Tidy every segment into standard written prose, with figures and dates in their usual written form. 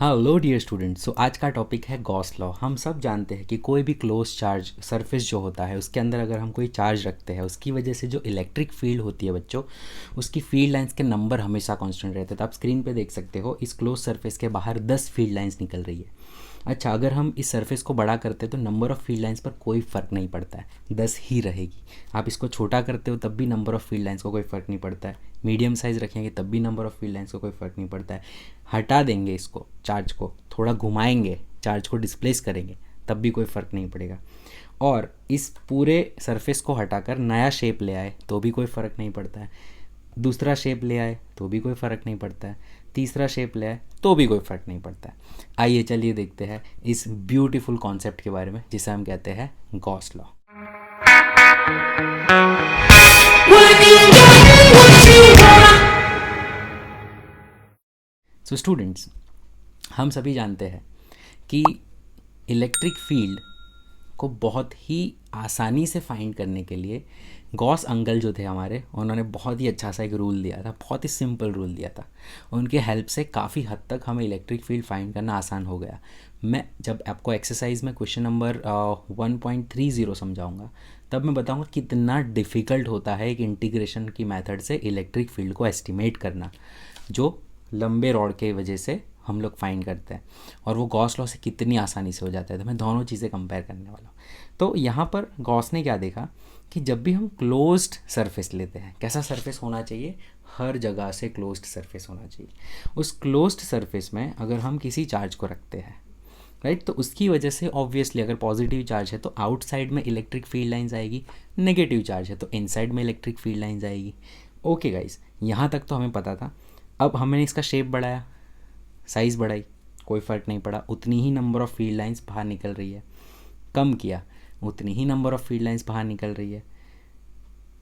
Hello dear students. आज का topic है गॉस लॉ। हम सब जानते हैं कि कोई भी क्लोज चार्ज सरफेस जो होता है उसके अंदर अगर हम कोई चार्ज रखते हैं उसकी वजह से जो इलेक्ट्रिक फील्ड होती है बच्चों, उसकी फील्ड लाइंस के नंबर हमेशा कांस्टेंट रहते हैं। तो आप स्क्रीन पे देख सकते हो इस क्लोज सरफेस के बाहर 10 फील्ड लाइंस निकल रही है। अच्छा, अगर हम इस सरफेस को बड़ा करते हैं तो नंबर ऑफ़ फील्ड लाइंस पर कोई फ़र्क नहीं पड़ता है, 10 ही रहेगी। आप इसको छोटा करते हो तब भी नंबर ऑफ़ फील्ड लाइंस को कोई फ़र्क नहीं पड़ता है, मीडियम साइज़ रखेंगे तब भी नंबर ऑफ़ फील्ड लाइंस को कोई फ़र्क नहीं पड़ता है। हटा देंगे इसको, चार्ज को थोड़ा घुमाएंगे, चार्ज को डिस्प्लेस करेंगे, तब भी कोई फ़र्क नहीं पड़ेगा। और इस पूरे सरफेस को हटाकर नया शेप ले आए तो भी कोई फ़र्क नहीं पड़ता है, दूसरा शेप ले आए तो भी कोई फ़र्क नहीं पड़ता है, तीसरा शेप ले आए तो भी कोई फ़र्क नहीं पड़ता है। आइए चलिए देखते हैं इस ब्यूटीफुल कॉन्सेप्ट के बारे में जिसे हम कहते हैं गॉस लॉ। सो स्टूडेंट्स, हम सभी जानते हैं कि इलेक्ट्रिक फील्ड को बहुत ही आसानी से फाइंड करने के लिए गॉस अंकल जो थे हमारे, उन्होंने बहुत ही अच्छा सा एक रूल दिया था, बहुत ही सिंपल रूल दिया था। उनके हेल्प से काफ़ी हद तक हमें इलेक्ट्रिक फील्ड फाइंड करना आसान हो गया। मैं जब आपको एक्सरसाइज में क्वेश्चन नंबर 1.30 समझाऊंगा तब मैं बताऊंगा कितना डिफ़िकल्ट होता है एक इंटीग्रेशन की मेथड से इलेक्ट्रिक फील्ड को एस्टिमेट करना, जो लंबे रॉड के वजह से हम लोग फाइंड करते हैं, और वो गॉस लॉ से कितनी आसानी से हो जाता है। तो मैं दोनों चीज़ें कंपेयर करने वाला हूँ। तो यहाँ पर गॉस ने क्या देखा कि जब भी हम क्लोज्ड सरफेस लेते हैं, कैसा सरफेस होना चाहिए, हर जगह से क्लोज्ड सरफेस होना चाहिए। उस क्लोज्ड सरफेस में अगर हम किसी चार्ज को रखते हैं, राइट, तो उसकी वजह से ऑब्वियसली अगर पॉजिटिव चार्ज है तो आउटसाइड में इलेक्ट्रिक फील्ड लाइंस आएगी, नेगेटिव चार्ज है तो इनसाइड में इलेक्ट्रिक फील्ड लाइंस आएगी। ओके गाइस, यहाँ तक तो हमें पता था। अब हमने इसका शेप बढ़ाया, साइज़ बढ़ाई, कोई फ़र्क नहीं पड़ा, उतनी ही नंबर ऑफ़ फील्ड लाइंस बाहर निकल रही है। कम किया, उतनी ही नंबर ऑफ़ फील्ड लाइंस बाहर निकल रही है।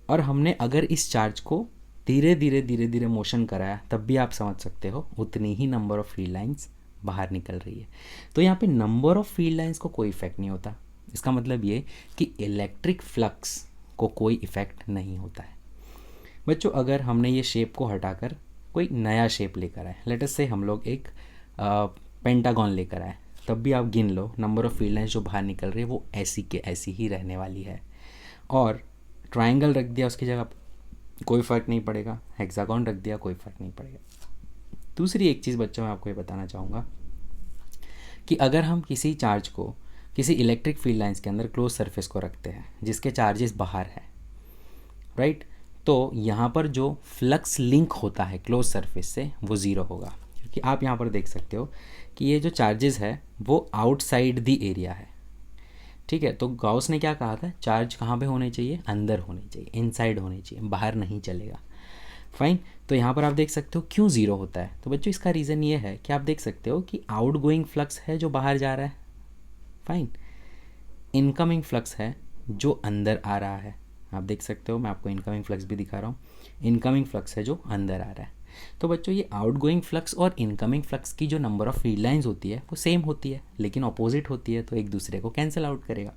और हमने अगर इस चार्ज को धीरे धीरे धीरे धीरे मोशन कराया तब भी आप समझ सकते हो उतनी ही नंबर ऑफ़ फील्ड लाइंस बाहर निकल रही है। तो यहाँ पे नंबर ऑफ़ फील्ड लाइंस को कोई इफ़ेक्ट नहीं होता। इसका मतलब ये कि इलेक्ट्रिक फ्लक्स को कोई इफ़ेक्ट नहीं होता है। बच्चों, अगर हमने ये शेप को हटाकर कोई नया शेप लेकर आए, लेट अस से हम लोग एक पेंटागन लेकर आए, तब भी आप गिन लो नंबर ऑफ़ फील्ड लाइंस जो बाहर निकल रही है वो ऐसी के ऐसी ही रहने वाली है। और ट्रायंगल रख दिया उसकी जगह, कोई फ़र्क नहीं पड़ेगा, हेक्सागन रख दिया, कोई फ़र्क नहीं पड़ेगा। दूसरी एक चीज़ बच्चों, मैं आपको ये बताना चाहूँगा कि अगर हम किसी चार्ज को किसी इलेक्ट्रिक फील्ड लाइंस के अंदर क्लोज सरफेस को रखते हैं जिसके चार्जेस बाहर है, राइट, तो यहाँ पर जो फ्लक्स लिंक होता है क्लोज सरफेस से वो ज़ीरो होगा, क्योंकि आप यहाँ पर देख सकते हो कि ये जो चार्जेस है वो आउटसाइड दी एरिया है। ठीक है, तो गॉस ने क्या कहा था, चार्ज कहाँ पे होने चाहिए, अंदर होने चाहिए, इनसाइड होने चाहिए, बाहर नहीं चलेगा। फाइन, तो यहाँ पर आप देख सकते हो क्यों ज़ीरो होता है। तो बच्चों, इसका रीज़न ये है कि आप देख सकते हो कि आउट गोइंग फ्लक्स है जो बाहर जा रहा है, फाइन, इनकमिंग फ्लक्स है जो अंदर आ रहा है। आप देख सकते हो, मैं आपको इनकमिंग फ्लक्स भी दिखा रहा हूँ, इनकमिंग फ्लक्स है जो अंदर आ रहा है। तो बच्चों, ये आउटगोइंग फ्लक्स और इनकमिंग फ्लक्स की जो नंबर ऑफ़ फील्ड लाइंस होती है वो सेम होती है, लेकिन अपोजिट होती है, तो एक दूसरे को कैंसिल आउट करेगा।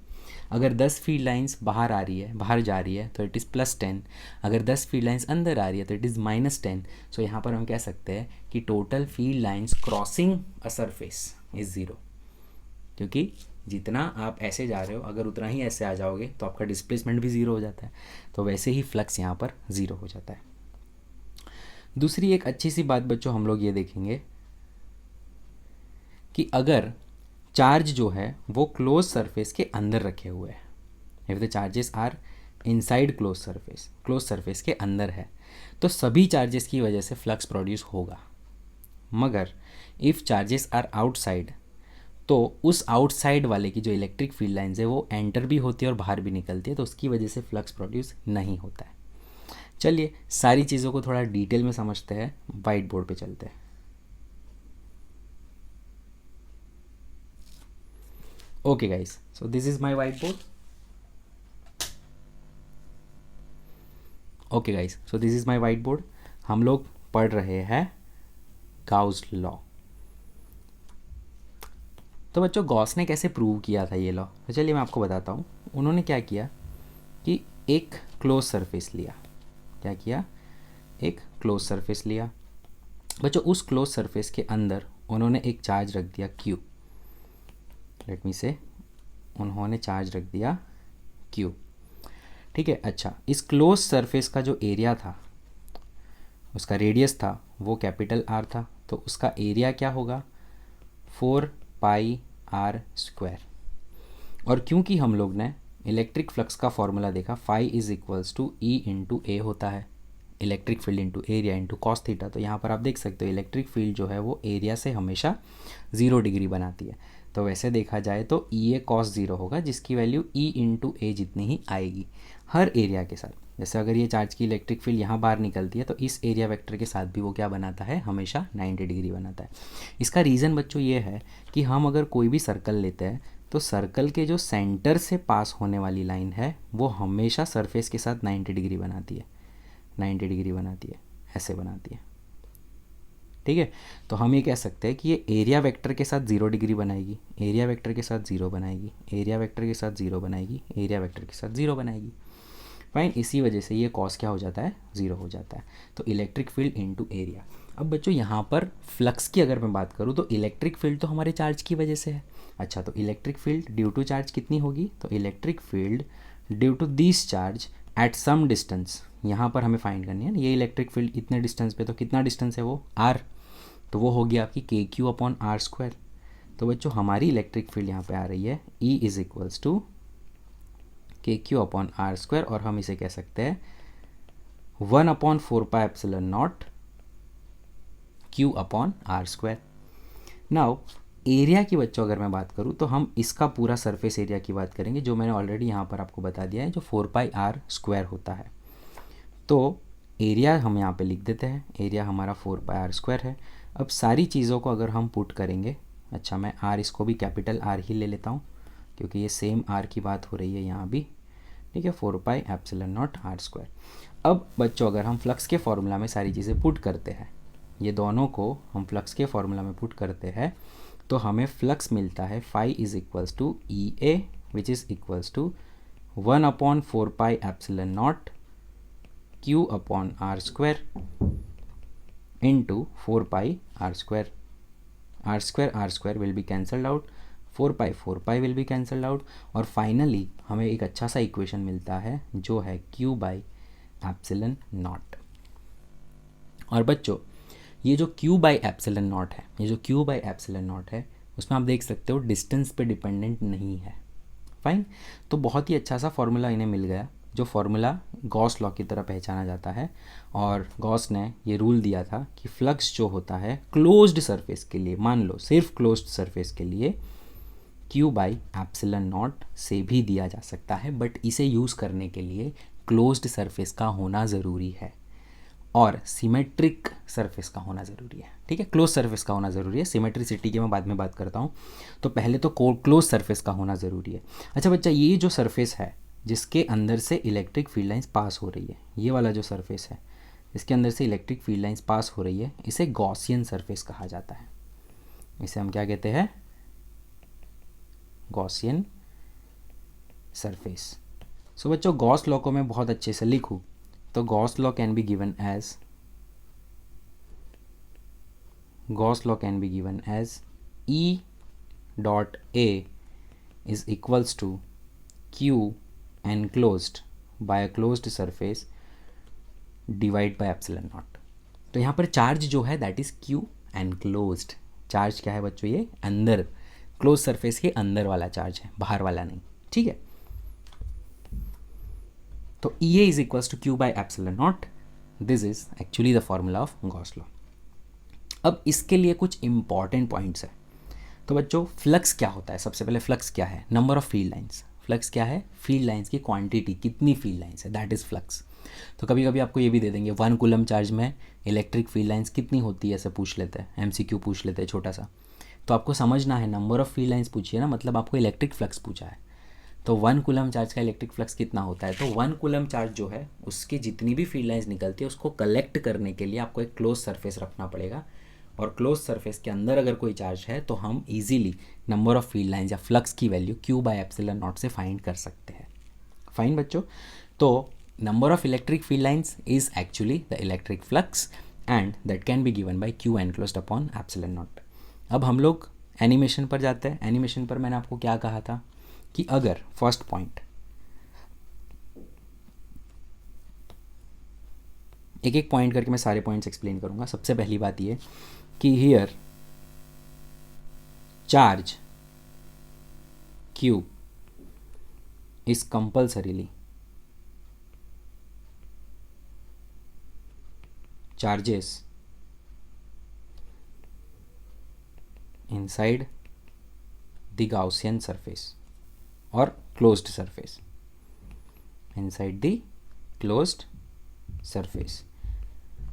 अगर 10 फील्ड लाइंस बाहर आ रही है, बाहर जा रही है, तो इट इज़ +10। अगर 10 फील्ड लाइंस अंदर आ रही है तो इट इज़ -10। सो यहाँ पर हम कह सकते हैं कि total field lines crossing a surface is zero, क्योंकि जितना आप ऐसे जा रहे हो अगर उतना ही ऐसे आ जाओगे तो आपका डिस्प्लेसमेंट भी ज़ीरो हो जाता है, तो वैसे ही फ्लक्स यहाँ पर ज़ीरो हो जाता है। दूसरी एक अच्छी सी बात बच्चों हम लोग ये देखेंगे कि अगर चार्ज जो है वो क्लोज सरफेस के अंदर रखे हुए हैं, if the charges are inside close surface के अंदर है, तो सभी चार्जेस की वजह से फ्लक्स प्रोड्यूस होगा। मगर इफ़ चार्जेस आर आउटसाइड, तो उस आउटसाइड वाले की जो इलेक्ट्रिक फील्ड लाइंस है वो एंटर भी होती है और बाहर भी निकलती है, तो उसकी वजह से फ्लक्स प्रोड्यूस नहीं होता है। चलिए सारी चीज़ों को थोड़ा डिटेल में समझते हैं, वाइट बोर्ड पे चलते हैं। Okay guys, so this is my white board. Okay guys, so this is my white board. हम लोग पढ़ रहे हैं गाउस लॉ। तो बच्चों, गॉस ने कैसे प्रूव किया था ये लॉ, तो चलिए मैं आपको बताता हूँ। उन्होंने क्या किया कि एक क्लोज सरफेस लिया, एक क्लोज सरफेस लिया बच्चों। उस क्लोज सरफेस के अंदर उन्होंने एक चार्ज रख दिया Q, लेट मी से, उन्होंने चार्ज रख दिया Q, ठीक है। अच्छा, इस क्लोज सरफेस का जो एरिया था, उसका रेडियस था, वो कैपिटल R था, तो उसका एरिया क्या होगा, 4πr²। और क्योंकि हम लोग ने इलेक्ट्रिक फ्लक्स का फॉर्मूला देखा, phi is equals to E into A होता है, electric field into area into cos theta. तो यहाँ पर आप देख सकते हो इलेक्ट्रिक फील्ड जो है वो एरिया से हमेशा 0 डिग्री बनाती है। तो वैसे देखा जाए तो ई ए कॉस 0 होगा, जिसकी वैल्यू ई इंटू ए जितनी ही आएगी हर एरिया के साथ। जैसे अगर ये चार्ज की इलेक्ट्रिक फील्ड यहाँ बाहर निकलती है तो इस एरिया वेक्टर के साथ भी वो क्या बनाता है, हमेशा 90 डिग्री बनाता है। इसका रीज़न बच्चों ये है कि हम अगर कोई भी सर्कल लेते हैं तो सर्कल के जो सेंटर से पास होने वाली लाइन है वो हमेशा सरफेस के साथ 90 डिग्री बनाती है, 90 डिग्री बनाती है, ऐसे बनाती है, ठीक है। तो हम ये कह सकते हैं कि ये एरिया वेक्टर के साथ 0 डिग्री बनाएगी, एरिया वेक्टर के साथ 0 बनाएगी, एरिया वेक्टर के साथ 0 बनाएगी, एरिया वेक्टर के साथ 0 बनाएगी। फाइन, इसी वजह से ये कॉस क्या हो जाता है, 0 हो जाता है। तो इलेक्ट्रिक फील्ड इनटू एरिया। अब बच्चों यहाँ पर फ्लक्स की अगर मैं बात करूँ तो इलेक्ट्रिक फील्ड तो हमारे चार्ज की वजह से है। अच्छा, तो electric field due to charge कितनी होगी, तो electric field due to this charge at some distance, यहाँ पर हमें फाइंड करनी है ना, ये इलेक्ट्रिक फील्ड इतने डिस्टेंस पे, तो कितना डिस्टेंस है वो, r, तो वो होगी आपकी KQ/r²। तो बच्चों हमारी इलेक्ट्रिक फील्ड यहाँ पे आ रही है E is equals to KQ/r², और हम इसे कह सकते हैं 1/4πε0 Q/r²। नाउ एरिया की बच्चों अगर मैं बात करूँ तो हम इसका पूरा सरफेस एरिया की बात करेंगे, जो मैंने ऑलरेडी यहाँ पर आपको बता दिया है, जो 4πr² होता है। तो एरिया हम यहाँ पे लिख देते हैं, एरिया हमारा 4πr² है। अब सारी चीज़ों को अगर हम पुट करेंगे, अच्छा मैं R इसको भी कैपिटल R ही ले लेता हूँ क्योंकि ये सेम R की बात हो रही है यहाँ भी, ठीक है, 4πε0r²। अब बच्चों अगर हम फ्लक्स के फॉर्मूला में सारी चीज़ें पुट करते हैं, ये दोनों को हम फ्लक्स के फॉर्मूला में पुट करते हैं, तो हमें फ्लक्स मिलता है phi is equals to E A which is equals to 1/4πε0 Q/r² into 4πr²। r² will be cancelled out, 4π will be cancelled out, और फाइनली हमें एक अच्छा सा इक्वेशन मिलता है जो है Q/ε0। और बच्चों ये जो Q/ε0 है, ये जो Q/ε0 है उसमें आप देख सकते हो डिस्टेंस पे डिपेंडेंट नहीं है। फाइन, तो बहुत ही अच्छा सा फॉर्मूला इन्हें मिल गया, जो फॉर्मूला गॉस लॉ की तरह पहचाना जाता है। और गॉस ने ये रूल दिया था कि फ्लक्स जो होता है क्लोज्ड सरफेस के लिए, मान लो सिर्फ क्लोज्ड सरफेस के लिए Q/ε0 से भी दिया जा सकता है, बट इसे यूज़ करने के लिए क्लोज्ड सरफेस का होना ज़रूरी है और सिमेट्रिक सरफेस का होना ज़रूरी है, ठीक है। क्लोज सरफेस का होना ज़रूरी है, सिमेट्रिसिटी की मैं बाद में बात करता हूँ, तो पहले तो क्लोज सरफेस का होना ज़रूरी है। अच्छा बच्चा, ये जो सरफेस है जिसके अंदर से इलेक्ट्रिक फील्ड लाइंस पास हो रही है, ये वाला जो सरफेस है इसके अंदर से इलेक्ट्रिक फील्ड लाइंस पास हो रही है, इसे गॉसियन सरफेस कहा जाता है। इसे हम क्या कहते हैं, गॉसियन सरफेस। सो बच्चों गॉस लॉ को मैं बहुत अच्छे से लिखूँ तो Gauss law can be given as, Gauss law can be given as E.A is equals to Q enclosed by a closed surface divide by epsilon naught। तो यहाँ पर चार्ज जो है that is Q enclosed। Charge क्या है बच्चों, ये अंदर क्लोज सरफेस के अंदर वाला चार्ज है, बाहर वाला नहीं, ठीक है। तो EA is equals to Q/ε0। This is actually the formula of Gauss law. अब इसके लिए कुछ इंपॉर्टेंट पॉइंट्स है। तो बच्चों फ्लक्स क्या होता है, सबसे पहले फ्लक्स क्या है, number of field lines. Flux क्या है, फील्ड लाइंस की क्वांटिटी, कितनी फील्ड लाइंस है, दैट इज़ फ्लक्स। तो कभी कभी आपको ये भी दे देंगे 1 कूलम चार्ज में इलेक्ट्रिक फील्ड लाइंस कितनी होती है, ऐसे पूछ लेते हैं, MCQ पूछ लेते हैं छोटा सा। तो आपको समझना है नंबर ऑफ फील्ड लाइंस पूछिए ना, मतलब आपको इलेक्ट्रिक फ्लक्स पूछा है, तो 1 कूलम चार्ज का इलेक्ट्रिक फ्लक्स कितना होता है। तो 1 कूलम चार्ज जो है उसकी जितनी भी फील्ड लाइंस निकलती है उसको कलेक्ट करने के लिए आपको एक क्लोज सरफेस रखना पड़ेगा, और क्लोज सरफेस के अंदर अगर कोई चार्ज है तो हम easily number of field lines या फ्लक्स की वैल्यू Q/ε0 से फाइंड कर सकते हैं। फाइन बच्चों, तो number of electric field lines is actually the electric flux and that can be given by Q enclosed upon ε0। अब हम लोग एनिमेशन पर जाते हैं। एनिमेशन पर मैंने आपको क्या कहा था कि अगर फर्स्ट पॉइंट, एक एक पॉइंट करके मैं सारे पॉइंट्स एक्सप्लेन करूंगा। सबसे पहली बात ये कि here charge q is compulsorily charges inside the Gaussian surface or closed surface, inside the closed surface।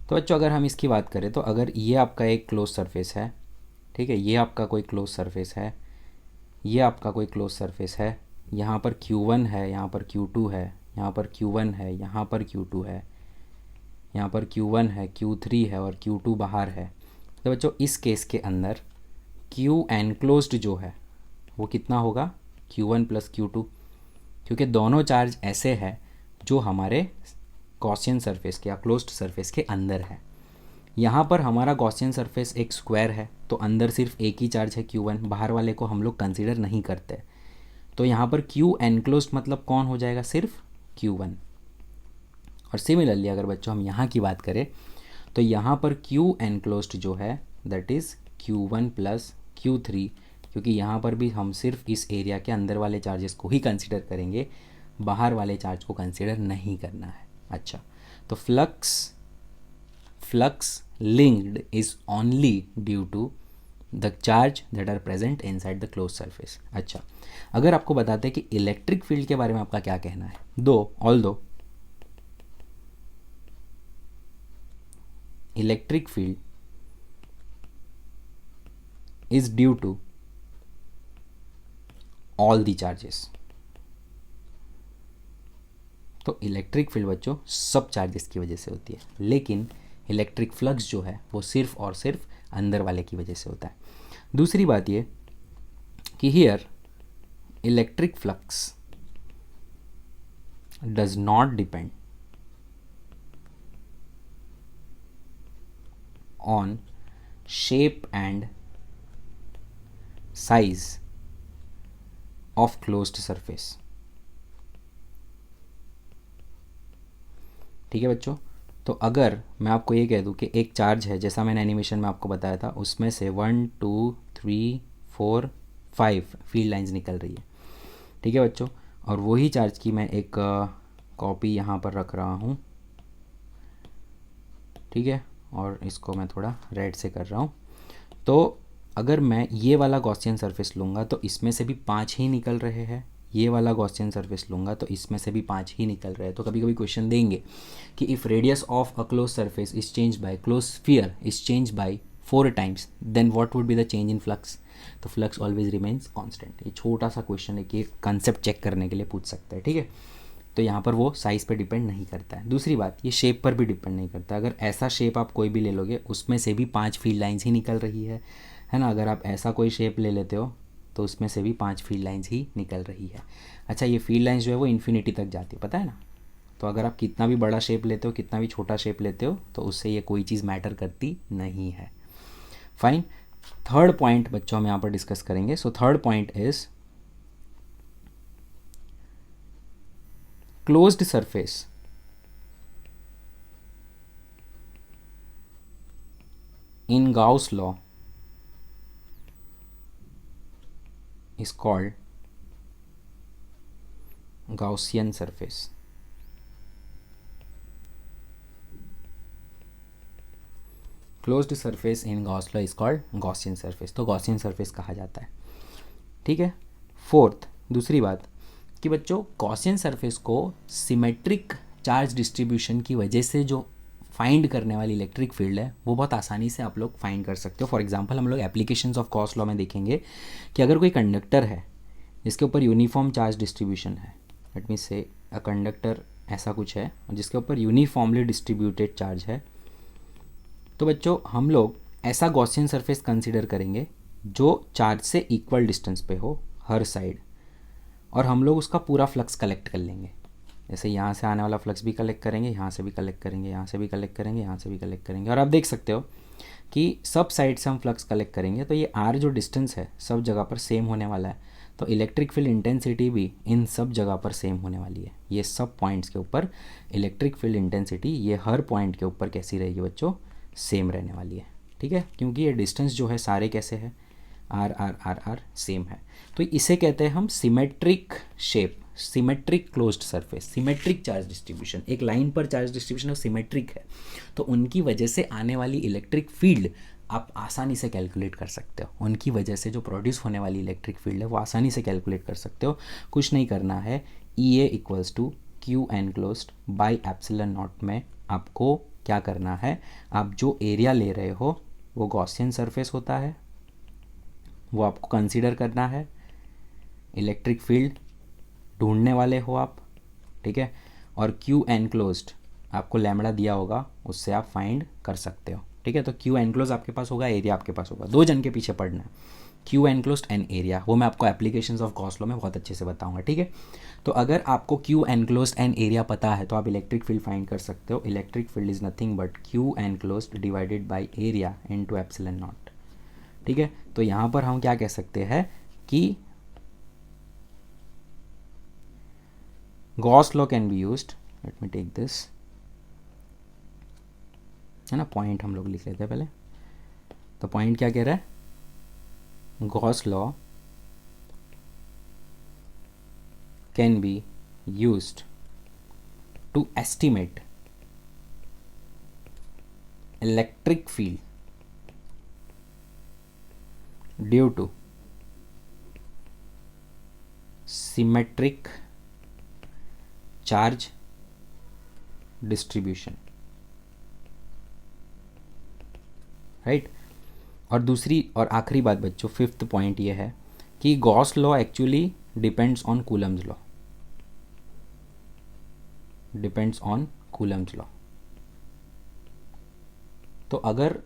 तो बच्चों अगर हम इसकी बात करें तो अगर ये आपका एक क्लोज सरफेस है, ठीक है, ये आपका कोई क्लोज सरफेस है, ये आपका कोई क्लोज सरफेस है, यहाँ पर Q1 है, यहाँ पर Q2 है, यहाँ पर Q1 है, यहाँ पर Q2 है, यहाँ पर Q1 है, Q3 है और Q2 बाहर है। तो बच्चों इस केस के अंदर Q एनक्लोज्ड जो है वो कितना होगा, Q1 प्लस Q2, क्योंकि दोनों चार्ज ऐसे हैं जो हमारे गॉसियन सरफेस के या क्लोज्ड सरफेस के अंदर है। यहाँ पर हमारा गॉसियन सरफेस एक स्क्वायर है तो अंदर सिर्फ एक ही चार्ज है Q1, बाहर वाले को हम लोग कंसीडर नहीं करते। तो यहाँ पर Q एनक्लोज्ड मतलब कौन हो जाएगा, सिर्फ Q1। और सिमिलरली अगर बच्चों हम यहाँ की बात करें तो यहाँ पर Q एनक्लोज्ड जो है that is Q1 plus Q3, क्योंकि यहाँ पर भी हम सिर्फ इस एरिया के अंदर वाले चार्जेस को ही कंसीडर करेंगे, बाहर वाले चार्ज को कंसीडर नहीं करना है। अच्छा, तो flux linked is only due to the charge that are present inside the close surface. अच्छा, अगर आपको बताते हैं कि इलेक्ट्रिक फील्ड के बारे में आपका क्या कहना है, although electric field is due to all the charges. तो इलेक्ट्रिक फील्ड बच्चों सब चार्जेस की वजह से होती है, लेकिन इलेक्ट्रिक फ्लक्स जो है वो सिर्फ और सिर्फ अंदर वाले की वजह से होता है। दूसरी बात ये कि here electric flux does not depend on shape and size of closed surface. ठीक है बच्चों, तो अगर मैं आपको ये कह दूं कि एक चार्ज है, जैसा मैंने एनिमेशन में आपको बताया था, उसमें से 1 2 3 4 5 फील्ड लाइंस निकल रही है, ठीक है बच्चों, और वही चार्ज की मैं एक कॉपी यहाँ पर रख रहा हूँ, ठीक है, और इसको मैं थोड़ा रेड से कर रहा हूँ। तो अगर मैं ये वाला गॉसियन सरफेस लूँगा तो इसमें से भी 5 ही निकल रहे हैं, ये वाला गॉसियन सरफेस लूँगा तो इसमें से भी 5 ही निकल रहे हैं। तो कभी कभी क्वेश्चन देंगे कि if radius of a close surface is change by close sphere is change by 4 times then what would be the change in flux. तो फ्लक्स ऑलवेज रिमेन्स कांस्टेंट। ये छोटा सा क्वेश्चन है कि कंसेप्ट चेक करने के लिए पूछ सकता है, ठीक है। तो यहाँ पर वो साइज़ पे डिपेंड नहीं करता है। दूसरी बात, ये शेप पर भी डिपेंड नहीं करता। अगर ऐसा शेप आप कोई भी ले लोगे उसमें से भी 5 फील्ड लाइंस ही निकल रही है ना। अगर आप ऐसा कोई शेप ले लेते हो तो उसमें से भी 5 फील्ड लाइंस ही निकल रही है। अच्छा, ये फील्ड लाइंस जो है वो इन्फिनिटी तक जाती है, पता है ना। तो अगर आप कितना भी बड़ा शेप लेते हो, कितना भी छोटा शेप लेते हो, तो उससे ये कोई चीज़ मैटर करती नहीं है। फाइन। थर्ड पॉइंट बच्चों हम यहाँ पर डिस्कस करेंगे। So third point is closed surface in Gauss law is called Gaussian surface. Closed surface in Gauss law is called Gaussian surface. तो Gaussian surface कहा जाता है, ठीक है। फोर्थ, दूसरी बात कि बच्चों Gaussian surface को सिमेट्रिक चार्ज डिस्ट्रीब्यूशन की वजह से जो फाइंड करने वाली इलेक्ट्रिक फील्ड है वो बहुत आसानी से आप लोग फाइंड कर सकते हो। फॉर एग्जांपल हम लोग एप्लीकेशंस ऑफ गॉस लॉ में देखेंगे कि अगर कोई कंडक्टर है जिसके ऊपर यूनिफॉर्म चार्ज डिस्ट्रीब्यूशन है, लेट मीन से अ कंडक्टर ऐसा कुछ है जिसके ऊपर यूनिफॉर्मली डिस्ट्रीब्यूटेड चार्ज है, तो बच्चों हम लोग ऐसा गॉसियन सरफेस कंसिडर करेंगे जो चार्ज से इक्वल डिस्टेंस पे हो हर साइड, और हम लोग उसका पूरा फ्लक्स कलेक्ट कर लेंगे। जैसे यहाँ से आने वाला फ्लक्स भी कलेक्ट करेंगे, यहाँ से भी कलेक्ट करेंगे, यहाँ से भी कलेक्ट करेंगे, यहाँ से भी कलेक्ट करेंगे। और आप देख सकते हो कि सब साइड से हम फ्लक्स कलेक्ट करेंगे तो ये आर जो डिस्टेंस है सब जगह पर सेम होने वाला है, तो इलेक्ट्रिक फील्ड इंटेंसिटी भी इन सब जगह पर सेम होने वाली है। ये सब पॉइंट्स के ऊपर इलेक्ट्रिक फील्ड इंटेंसिटी ये हर पॉइंट के ऊपर कैसी रहेगी बच्चों, सेम रहने वाली है। ठीक है, क्योंकि ये डिस्टेंस जो है सारे कैसे है, R R R R same है। तो इसे कहते हैं हम symmetric shape, symmetric closed surface, symmetric charge distribution. एक लाइन पर चार्ज डिस्ट्रीब्यूशन सिमेट्रिक है तो उनकी वजह से आने वाली इलेक्ट्रिक फील्ड आप आसानी से कैलकुलेट कर सकते हो। उनकी वजह से जो प्रोड्यूस होने वाली इलेक्ट्रिक फील्ड है वो आसानी से कैलकुलेट कर सकते हो। कुछ नहीं करना है, E A equals to Q enclosed by epsilon naught में आपको क्या करना है, आप जो एरिया ले रहे हो वो गॉसियन सरफेस होता है, वो आपको कंसीडर करना है। इलेक्ट्रिक फील्ड ढूंढने वाले हो आप, ठीक है, और क्यू एनक्लोज्ड आपको लैम्बडा दिया होगा, उससे आप फाइंड कर सकते हो। ठीक है, तो क्यू एनक्लोज आपके पास होगा, एरिया आपके पास होगा, दो जन के पीछे पढ़ना है, क्यू एनक्लोज्ड एंड एरिया, वो मैं आपको एप्लीकेशंस ऑफ गॉस लॉ में बहुत अच्छे से बताऊंगा। ठीक है, तो अगर आपको क्यू एनक्लोज्ड एंड एरिया पता है तो आप इलेक्ट्रिक फील्ड फाइंड कर सकते हो। Electric field is nothing but Q enclosed divided by area into epsilon naught. ठीक है, तो यहाँ पर हम क्या कह सकते हैं कि Gauss law can be used, let me take this, है ना, पॉइंट हम लोग लिख लेते हैं पहले। तो पॉइंट क्या कह रहा है, Gauss law can be used to estimate electric field due to symmetric charge distribution, right. और दूसरी और आखिरी बात बच्चों, फिफ्थ पॉइंट ये है कि Gauss law actually depends on Coulomb's law, depends on Coulomb's law. तो अगर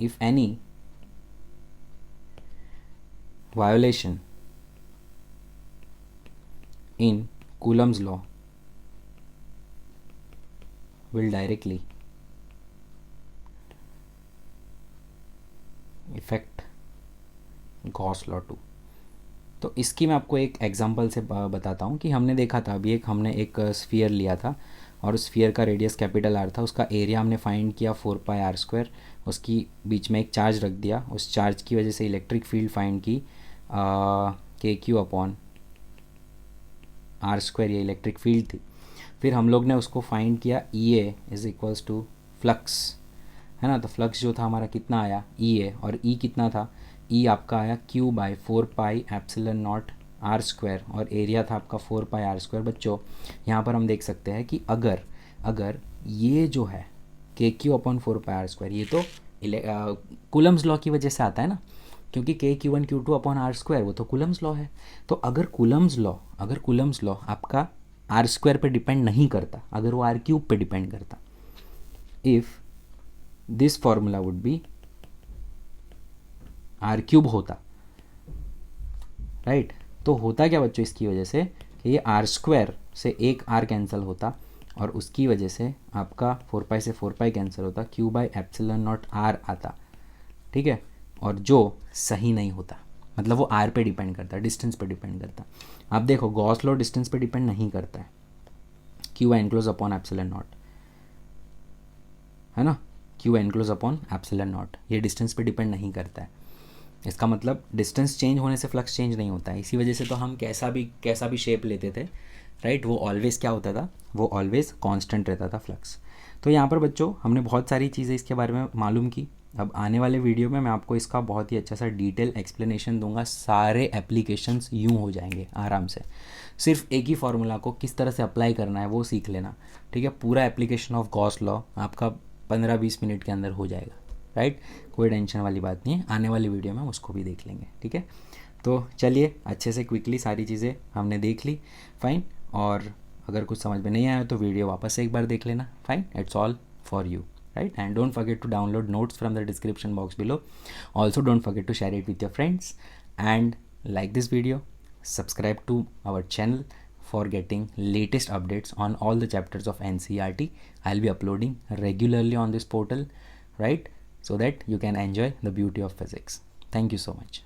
if any violation in Coulomb's law will directly affect Gauss law too. तो इसकी मैं आपको एक एग्जांपल से बताता हूँ कि हमने देखा था अभी हमने एक स्फीयर लिया था और उस स्फीयर का रेडियस कैपिटल आर था, उसका एरिया हमने फाइंड किया 4πr², उसकी बीच में एक चार्ज रख दिया, उस चार्ज की वजह से इलेक्ट्रिक फील्ड फाइंड की KQ/r², ये इलेक्ट्रिक फील्ड थी। फिर हम लोग ने उसको फाइंड किया EA is equals to flux, है ना। तो फ्लक्स जो था हमारा कितना आया EA, और E कितना था, E आपका आया Q/4πε0r², और एरिया था आपका 4πr²। बच्चों यहाँ पर हम देख सकते हैं कि अगर ये जो है KQ/4πr², ये तो कूलम्स लॉ की वजह से आता है ना, क्योंकि KQ1Q2/r² वो तो कूलम्स लॉ है। तो अगर कूलम्स लॉ आपका r² पे डिपेंड नहीं करता, अगर वो r³ पे डिपेंड करता, if this formula would be r³ होता, राइट। तो होता क्या बच्चों इसकी वजह से कि ये r² से एक r कैंसिल होता और उसकी वजह से आपका 4π से 4π कैंसिल होता, Q/ε0r आता, ठीक है। और जो सही नहीं होता, मतलब वो r पे डिपेंड करता है, डिस्टेंस पे डिपेंड करता। आप देखो गॉस लॉ डिस्टेंस पे डिपेंड नहीं करता है, Q∗ε0, है ना, Q∗ε0, ये डिस्टेंस पे डिपेंड नहीं करता है। इसका मतलब डिस्टेंस चेंज होने से फ्लक्स चेंज नहीं होता है। इसी वजह से तो हम कैसा भी शेप लेते थे, राइट, वो ऑलवेज़ क्या होता था, वो ऑलवेज़ कांस्टेंट रहता था फ्लक्स। तो यहाँ पर बच्चों हमने बहुत सारी चीज़ें इसके बारे में मालूम की। अब आने वाले वीडियो में मैं आपको इसका बहुत ही अच्छा सा डिटेल एक्सप्लेनेशन दूंगा, सारे एप्लीकेशंस यूँ हो जाएंगे आराम से। सिर्फ एक ही फार्मूला को किस तरह से अप्लाई करना है वो सीख लेना, ठीक है। पूरा एप्लीकेशन ऑफ गॉस लॉ आपका 15-20 मिनट के अंदर हो जाएगा, राइट, कोई टेंशन वाली बात नहीं है। आने वाली वीडियो में उसको भी देख लेंगे, ठीक है। तो चलिए अच्छे से क्विकली सारी चीज़ें हमने देख ली, फाइन। और अगर कुछ समझ में नहीं आया तो वीडियो वापस से एक बार देख लेना, fine, it's all for you, right? And don't forget to download notes from the description box below. Also don't forget to share it with your friends and like this video, subscribe to our channel for getting latest updates on all the chapters of NCERT. I'll be uploading regularly on this portal, right? so that you can enjoy the beauty of physics. Thank you so much.